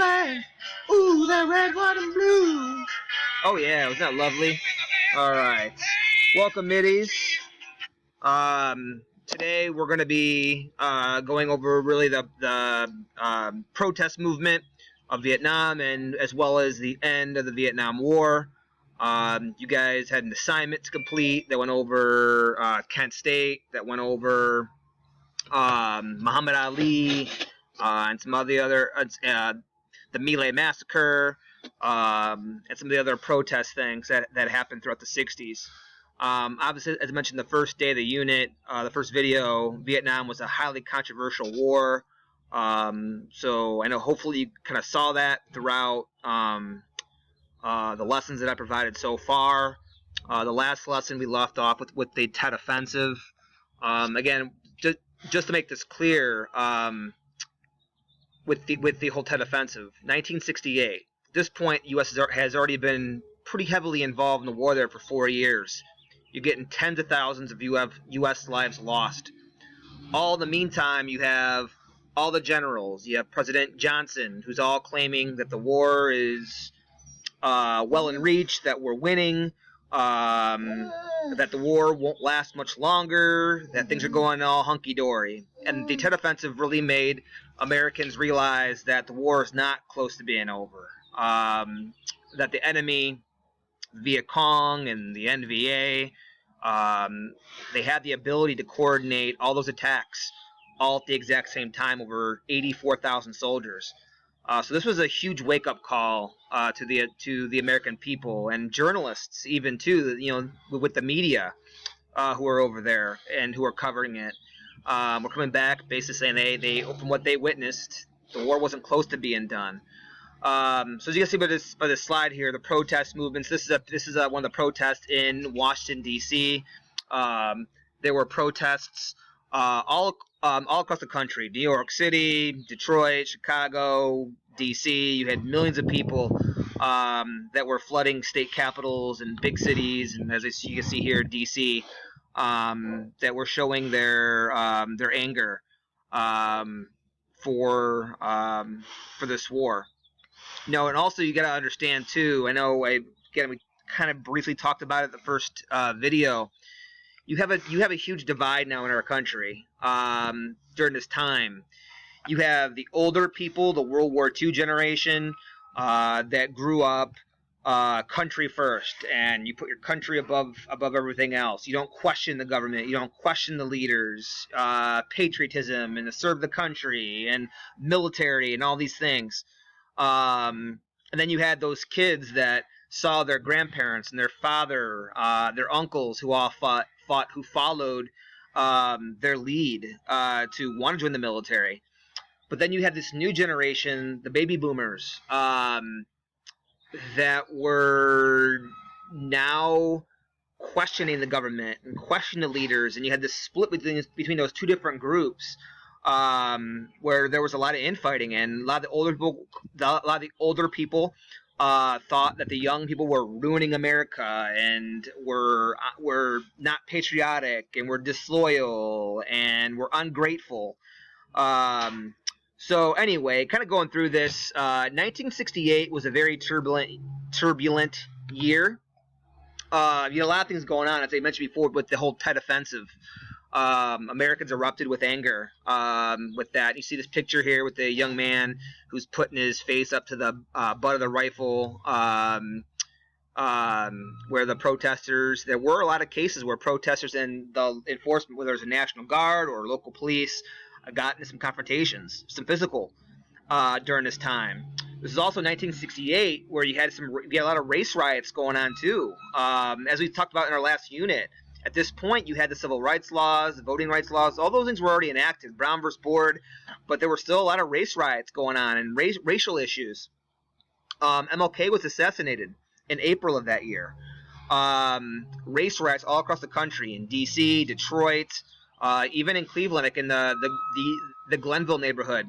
flag. Ooh, that red, white, and blue. Oh yeah, was that lovely? All right, welcome, middies. Today we're going to be going over really the protest movement of Vietnam, and as well as the end of the Vietnam War. You guys had an assignment to complete that went over Kent State, that went over Muhammad Ali, and some of the other the My Lai massacre, and some of the other protest things that happened throughout the 60s. Obviously, as I mentioned, the first day of the unit, the first video, Vietnam was a highly controversial war. So I know hopefully you kind of saw that throughout the lessons that I provided so far. The last lesson we left off with the Tet Offensive. Again, just to make this clear, with the whole Tet Offensive, 1968. At this point, U.S. has already been pretty heavily involved in the war there for 4 years. You're getting tens of thousands of U.S. lives lost. All in the meantime, you have all the generals. You have President Johnson, who's all claiming that the war is well in reach, that we're winning, that the war won't last much longer, that things are going all hunky-dory. And the Tet Offensive really made Americans realize that the war is not close to being over. That the enemy, Viet Cong and the NVA, they had the ability to coordinate all those attacks all at the exact same time over 84,000 soldiers. So this was a huge wake-up call to the American people and journalists, even too, with the media who are over there and who are covering it. We're coming back, basically saying they from what they witnessed, the war wasn't close to being done. So as you can see by this slide here, the protest movements. This is one of the protests in Washington D.C. There were protests all across the country: New York City, Detroit, Chicago, D.C. You had millions of people that were flooding state capitals and big cities, and as you can see here, D.C. That were showing their anger for this war. No, and also you got to understand too. I know we kind of briefly talked about it in the first video. You have a huge divide now in our country during this time. You have the older people, the World War II generation, that grew up country first, and you put your country above everything else. You don't question the government. You don't question the leaders. Patriotism and to serve the country and military and all these things. And then you had those kids that saw their grandparents and their father, their uncles, who all who followed their lead to want to join the military. But then you had this new generation, the baby boomers, that were now questioning the government and questioning the leaders, and you had this split between those two different groups. Where there was a lot of infighting, and a lot of the older people thought that the young people were ruining America and were not patriotic and were disloyal and were ungrateful. So anyway, kind of going through this, 1968 was a very turbulent year. You had a lot of things going on, as I mentioned before, with the whole Tet Offensive. Americans erupted with anger with that. You see this picture here with the young man who's putting his face up to the butt of the rifle, where the protesters, there were a lot of cases where protesters and the enforcement, whether it was a National Guard or local police, got into some confrontations, some physical, during this time. This is also 1968, where you had a lot of race riots going on too. As we talked about in our last unit, at this point, you had the civil rights laws, the voting rights laws. All those things were already enacted, Brown versus Board, but there were still a lot of race riots going on and racial issues. MLK was assassinated in April of that year. Race riots all across the country, in D.C., Detroit, even in Cleveland, like in the Glenville neighborhood,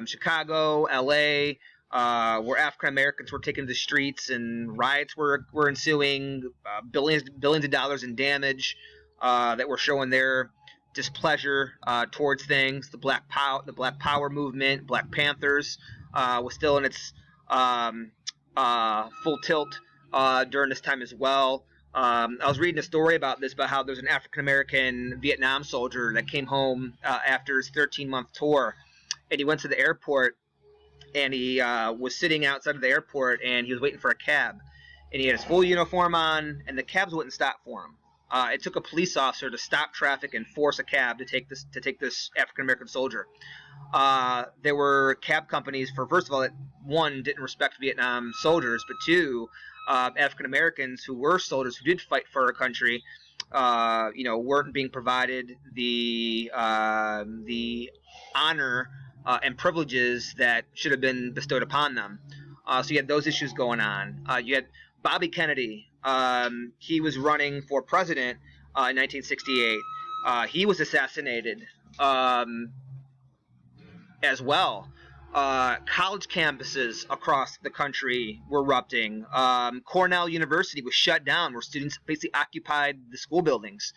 Chicago, L.A., where African Americans were taken to the streets and riots were ensuing, billions of dollars in damage that were showing their displeasure towards things. The Black Power movement, Black Panthers, was still in its full tilt during this time as well. I was reading a story about this, about how there's an African-American Vietnam soldier that came home after his 13-month tour, and he went to the airport, and he was sitting outside of the airport, and he was waiting for a cab, and he had his full uniform on, and the cabs wouldn't stop for him. It took a police officer to stop traffic and force a cab to take this African-American soldier. There were cab companies for, first of all, that one, didn't respect Vietnam soldiers, but two, African Americans who were soldiers who did fight for our country, weren't being provided the honor and privileges that should have been bestowed upon them. So you had those issues going on. You had Bobby Kennedy. He was running for president in 1968. He was assassinated as well. College campuses across the country were erupting. Cornell University was shut down, where students basically occupied the school buildings.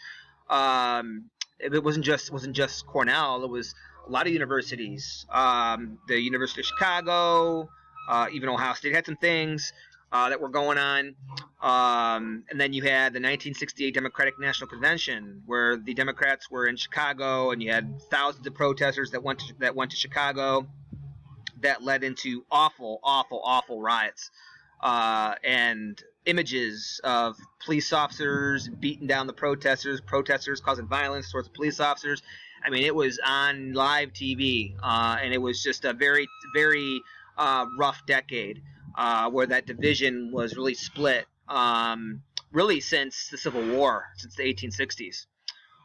It wasn't just Cornell. It was a lot of universities. The University of Chicago, even Ohio State had some things that were going on. And then you had the 1968 Democratic National Convention, where the Democrats were in Chicago, and you had thousands of protesters that went to Chicago. That led into awful riots, and images of police officers beating down the protesters causing violence towards police officers. I mean, it was on live TV, and it was just a very rough decade where that division was really split, really since the Civil War, since the 1860s.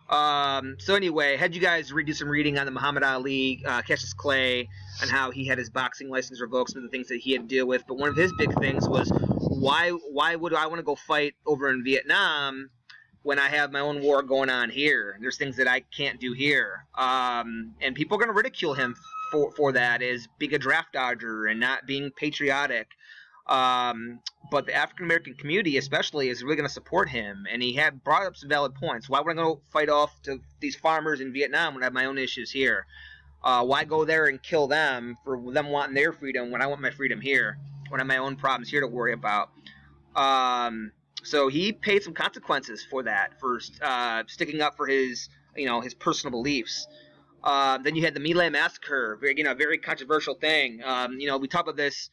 So anyway, had you guys do some reading on the Muhammad Ali, Cassius Clay, and how he had his boxing license revoked, some of the things that he had to deal with. But one of his big things was, why would I want to go fight over in Vietnam when I have my own war going on here? There's things that I can't do here. And people are going to ridicule him for that, as being a draft dodger and not being patriotic. But the African American community, especially, is really going to support him, and he had brought up some valid points. Why would I go fight off to these farmers in Vietnam when I have my own issues here? Why go there and kill them for them wanting their freedom when I want my freedom here, when I have my own problems here to worry about? So he paid some consequences for that, for sticking up for his personal beliefs. Then you had the My Lai massacre, very controversial thing. We talked about this,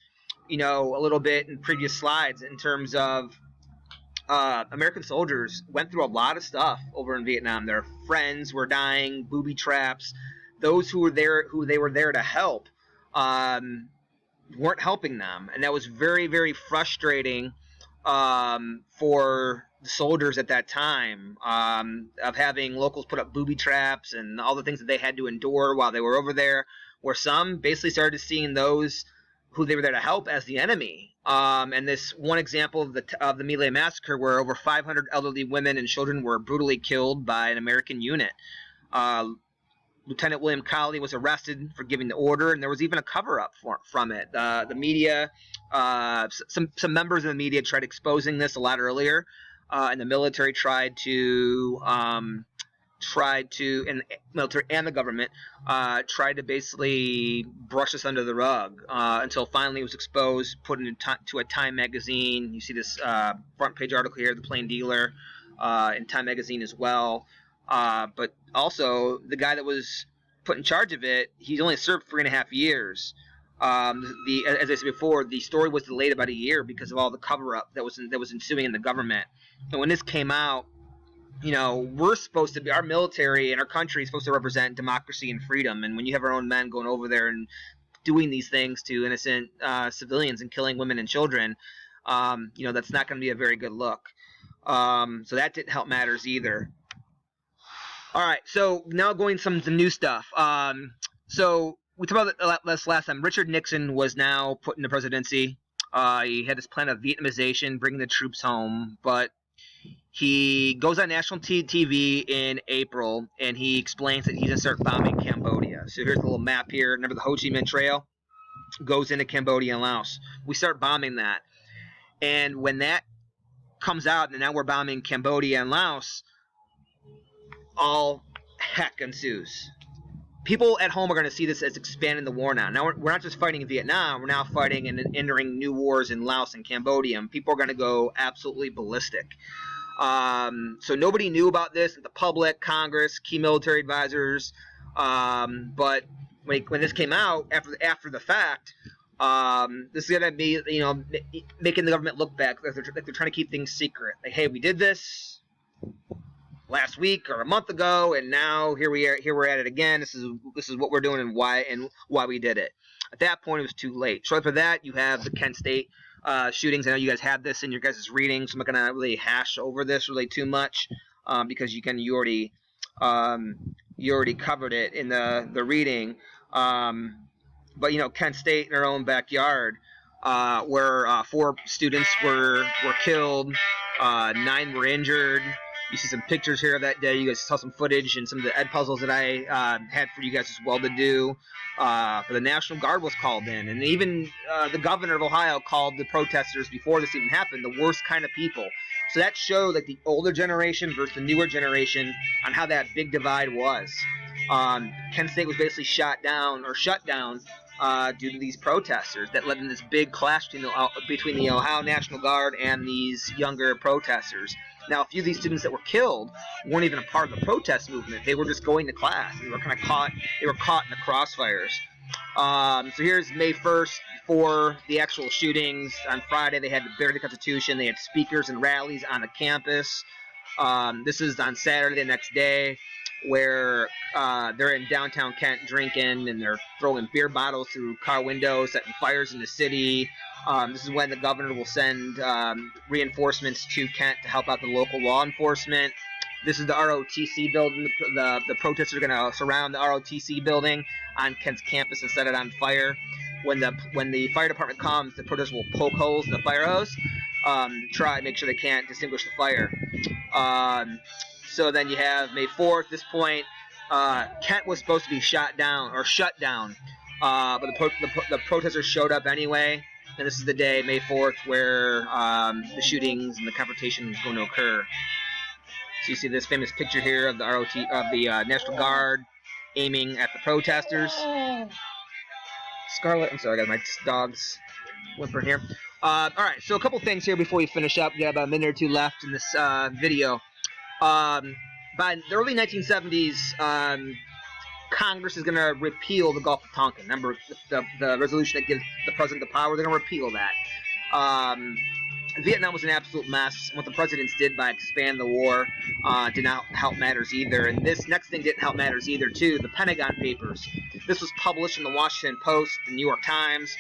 a little bit in previous slides, in terms of American soldiers went through a lot of stuff over in Vietnam. Their friends were dying, booby traps. Those who they were there to help, weren't helping them, and that was very, very frustrating for the soldiers at that time, of having locals put up booby traps and all the things that they had to endure while they were over there, where some basically started seeing those who they were there to help as the enemy. And this one example of the My Lai massacre, where over 500 elderly women and children were brutally killed by an American unit. Lieutenant William Cowley was arrested for giving the order, and there was even a cover-up from it. The media, some members of the media tried exposing this a lot earlier, and the military tried to, and the military and the government tried to basically brush this under the rug, until finally it was exposed, put into a Time magazine. You see this front page article here, the Plain Dealer, in Time magazine as well. But also, the guy that was put in charge of it, he's only served 3.5 years. As I said before, the story was delayed about a year because of all the cover-up that was ensuing in the government. And when this came out, we're supposed to be, our military and our country is supposed to represent democracy and freedom. And when you have our own men going over there and doing these things to innocent civilians and killing women and children, that's not going to be a very good look. So that didn't help matters either. All right, so now going some new stuff. So we talked about this last time. Richard Nixon was now put in the presidency. He had this plan of Vietnamization, bringing the troops home, but he goes on national TV in April, and he explains that he's going to start bombing Cambodia. So here's a little map here. Remember the Ho Chi Minh Trail? Goes into Cambodia and Laos. We start bombing that. And when that comes out, and now we're bombing Cambodia and Laos, all heck ensues. people at home are going to see this as expanding the war now. Now we're not just fighting in Vietnam. We're now fighting and entering new wars in Laos and Cambodia. And people are going to go absolutely ballistic. So nobody knew about this. The public, Congress, key military advisors. But when this came out after the fact, this is going to be, making the government look back. They're trying to keep things secret. Like, hey, we did this last week or a month ago, and now here we're at it again. This is what we're doing and why we did it. At that point, it was too late. Shortly after that, you have the Kent State shootings. I know you guys had this in your guys' reading, so I'm not gonna really hash over this really too much because you already covered it in the reading. But Kent State in our own backyard, where 4 students were killed, 9 were injured. You see some pictures here of that day. You guys saw some footage and some of the ed puzzles that I had for you guys as well to do. The National Guard was called in, and even the governor of Ohio called the protesters before this even happened the worst kind of people. So that showed like the older generation versus the newer generation on how that big divide was. Kent State was basically shut down due to these protesters that led to this big clash between the Ohio National Guard and these younger protesters. Now, a few of these students that were killed weren't even a part of the protest movement. They were just going to class. They were kind of caught in the crossfires. So here's May 1st, before the actual shootings. On Friday, they had to bury the Constitution. They had speakers and rallies on the campus. This is on Saturday, the next day, where they're in downtown Kent drinking, and they're throwing beer bottles through car windows, setting fires in the city. This is when the governor will send reinforcements to Kent to help out the local law enforcement. This is the ROTC building. The protesters are going to surround the ROTC building on Kent's campus and set it on fire. When the fire department comes, the protesters will poke holes in the fire hose, try to make sure they can't distinguish the fire. So then you have May 4th. At this point, Kent was supposed to be shut down, but the protesters showed up anyway. And this is the day, May 4th, where the shootings and the confrontation is going to occur. So you see this famous picture here of the National Guard aiming at the protesters. Scarlet, I'm sorry, I got my dog's whimpering here. All right, so a couple things here before we finish up. We got about a minute or two left in this video. By the early 1970s, Congress is going to repeal the Gulf of Tonkin. Remember the resolution that gives the president the power? They're going to repeal that. Vietnam was an absolute mess. What the presidents did by expand the war did not help matters either. And this next thing didn't help matters either, too. The Pentagon Papers. This was published in the Washington Post, the New York Times.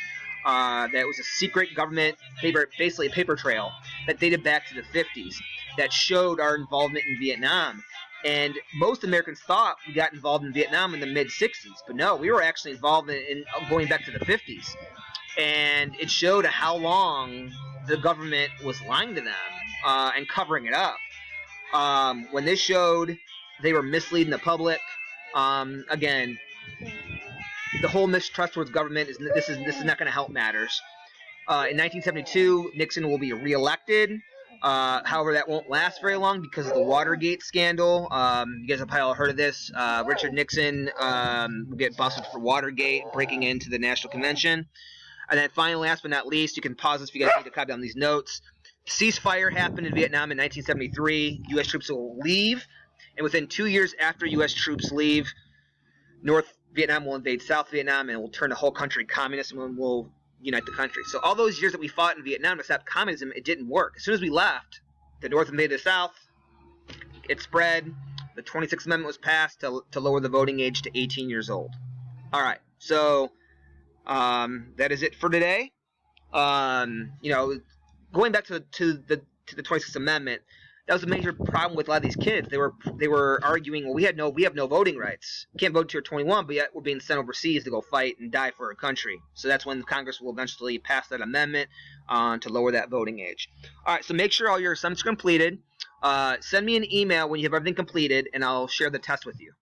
That was a secret government paper, basically a paper trail that dated back to the 50s that showed our involvement in Vietnam. And most Americans thought we got involved in Vietnam in the mid-60s. But no, we were actually involved in going back to the 50s. And it showed how long the government was lying to them and covering it up. When this showed they were misleading the public, again, the whole mistrust towards government this is not going to help matters. In 1972, Nixon will be reelected. However, that won't last very long because of the Watergate scandal. You guys have probably all heard of this. Richard Nixon will get busted for Watergate, breaking into the National Convention. And then finally, last but not least, you can pause this if you guys need to copy down these notes. Ceasefire happened in Vietnam in 1973. U.S. troops will leave. And within 2 years after U.S. troops leave, North Vietnam will invade South Vietnam and will turn the whole country communist and will unite the country. So all those years that we fought in Vietnam to stop communism, it didn't work. As soon as we left, the North invaded the South. It spread. The 26th Amendment was passed to lower the voting age to 18 years old. All right, so that is it for today. Going back to the 26th Amendment, that was a major problem with a lot of these kids. They were arguing, well, we have no voting rights. You can't vote until you're 21, but yet we're being sent overseas to go fight and die for our country. So that's when Congress will eventually pass that amendment to lower that voting age. All right, so make sure all your assignments are completed. Send me an email when you have everything completed, and I'll share the test with you.